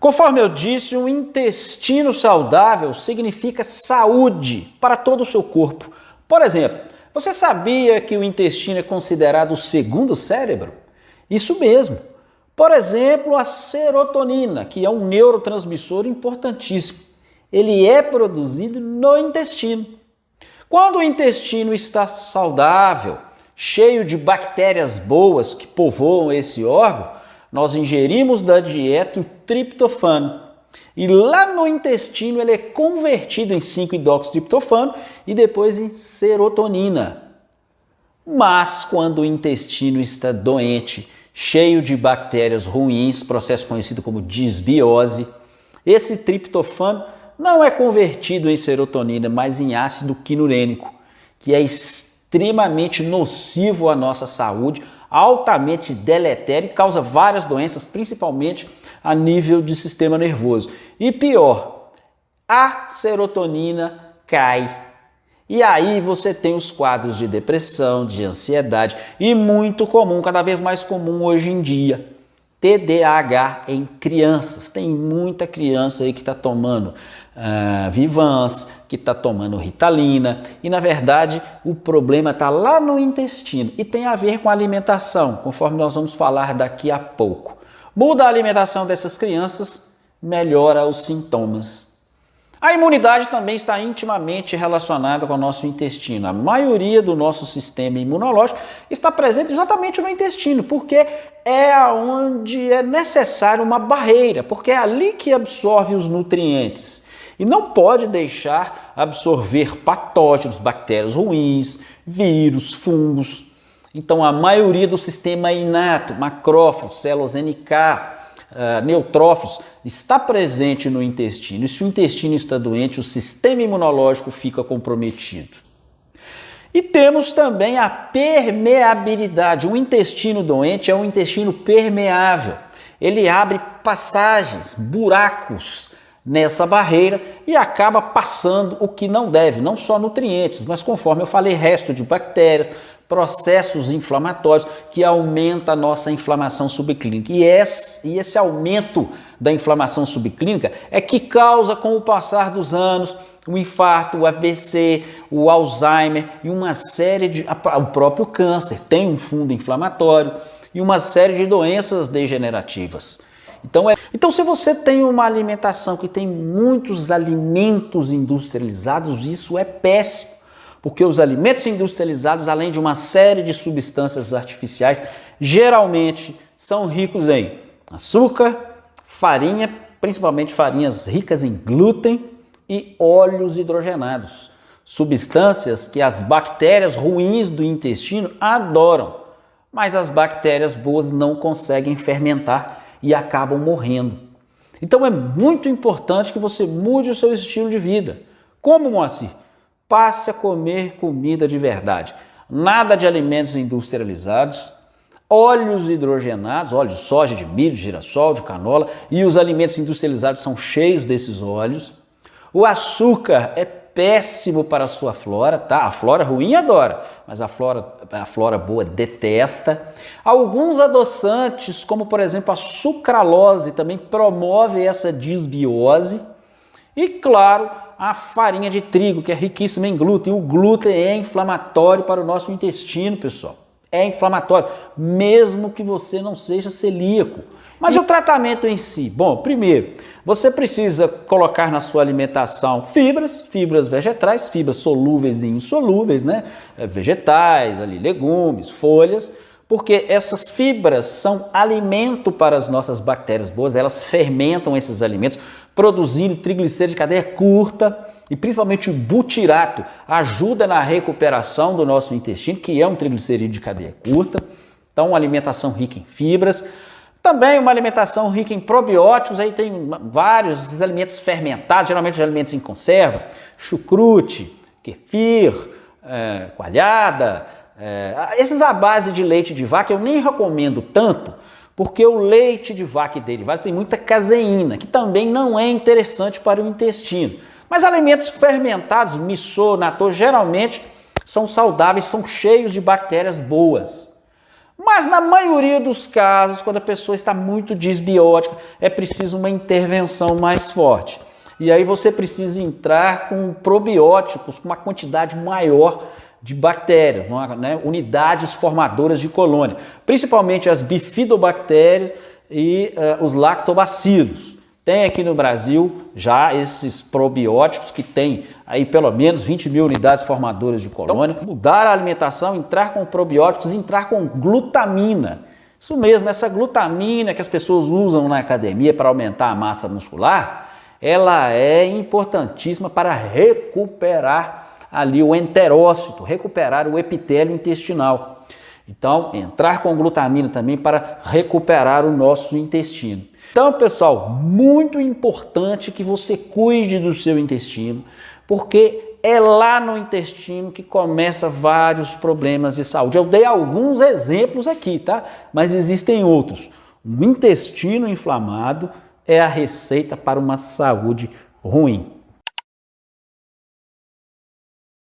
Conforme eu disse, um intestino saudável significa saúde para todo o seu corpo. Por exemplo, você sabia que o intestino é considerado o segundo cérebro? Isso mesmo. Por exemplo, a serotonina, que é um neurotransmissor importantíssimo. Ele é produzido no intestino. Quando o intestino está saudável, cheio de bactérias boas que povoam esse órgão, nós ingerimos da dieta o triptofano. E lá no intestino ele é convertido em 5-hidroxitriptofano e depois em serotonina. Mas quando o intestino está doente, cheio de bactérias ruins, processo conhecido como disbiose, esse triptofano não é convertido em serotonina, mas em ácido quinurênico, que é extremamente nocivo à nossa saúde, altamente deletério e causa várias doenças, principalmente a nível de sistema nervoso. E pior, a serotonina cai. E aí você tem os quadros de depressão, de ansiedade e muito comum, cada vez mais comum hoje em dia, TDAH em crianças. Tem muita criança aí que está tomando Vivans, que está tomando Ritalina, e na verdade o problema está lá no intestino e tem a ver com a alimentação, conforme nós vamos falar daqui a pouco. Muda a alimentação dessas crianças, melhora os sintomas. A imunidade também está intimamente relacionada com o nosso intestino. A maioria do nosso sistema imunológico está presente exatamente no intestino, porque é onde é necessário uma barreira, porque é ali que absorve os nutrientes. E não pode deixar absorver patógenos, bactérias ruins, vírus, fungos. Então a maioria do sistema inato, macrófagos, células NK, neutrófilos, está presente no intestino. E se o intestino está doente, o sistema imunológico fica comprometido. E temos também a permeabilidade. Um intestino doente é um intestino permeável. Ele abre passagens, buracos nessa barreira e acaba passando o que não deve, não só nutrientes, mas conforme eu falei, resto de bactérias, processos inflamatórios que aumenta a nossa inflamação subclínica. E esse aumento da inflamação subclínica é que causa, com o passar dos anos, o infarto, o AVC, o Alzheimer e uma série de... O próprio câncer tem um fundo inflamatório e uma série de doenças degenerativas. Então, se você tem uma alimentação que tem muitos alimentos industrializados, isso é péssimo. Porque os alimentos industrializados, além de uma série de substâncias artificiais, geralmente são ricos em açúcar, farinha, principalmente farinhas ricas em glúten e óleos hidrogenados. Substâncias que as bactérias ruins do intestino adoram, mas as bactérias boas não conseguem fermentar e acabam morrendo. Então é muito importante que você mude o seu estilo de vida. Como, Moacir? Passe a comer comida de verdade. Nada de alimentos industrializados, óleos hidrogenados, óleo de soja, de milho, de girassol, de canola, e os alimentos industrializados são cheios desses óleos. O açúcar é péssimo para a sua flora, tá? A flora ruim adora, mas a flora boa detesta. Alguns adoçantes, como por exemplo a sucralose, também promove essa disbiose. E claro, a farinha de trigo, que é riquíssima em glúten. O glúten é inflamatório para o nosso intestino, pessoal. É inflamatório, mesmo que você não seja celíaco. Mas o tratamento em si? Bom, primeiro, você precisa colocar na sua alimentação fibras vegetais, fibras solúveis e insolúveis, né? Vegetais, ali, legumes, folhas, porque essas fibras são alimento para as nossas bactérias boas, elas fermentam esses alimentos, produzindo triglicéridos de cadeia curta, e principalmente o butirato ajuda na recuperação do nosso intestino, que é um triglicerídeo de cadeia curta. Então, uma alimentação rica em fibras. Também uma alimentação rica em probióticos, aí tem vários esses alimentos fermentados, geralmente alimentos em conserva, chucrute, kefir, coalhada, esses à base de leite de vaca eu nem recomendo tanto, porque o leite de vaca e derivados tem muita caseína, que também não é interessante para o intestino. Mas alimentos fermentados, missô, natô, geralmente são saudáveis, são cheios de bactérias boas. Mas na maioria dos casos, quando a pessoa está muito disbiótica, é preciso uma intervenção mais forte. E aí você precisa entrar com probióticos, com uma quantidade maior de bactérias, né? Unidades formadoras de colônia, principalmente as bifidobactérias e os lactobacilos. Tem aqui no Brasil já esses probióticos que tem aí pelo menos 20 mil unidades formadoras de colônia. Então, mudar a alimentação, entrar com probióticos, entrar com glutamina. Isso mesmo, essa glutamina que as pessoas usam na academia para aumentar a massa muscular, ela é importantíssima para recuperar ali o enterócito, recuperar o epitélio intestinal. Então, entrar com glutamina também para recuperar o nosso intestino. Então, pessoal, muito importante que você cuide do seu intestino, porque é lá no intestino que começa vários problemas de saúde. Eu dei alguns exemplos aqui, tá? Mas existem outros. Um intestino inflamado é a receita para uma saúde ruim.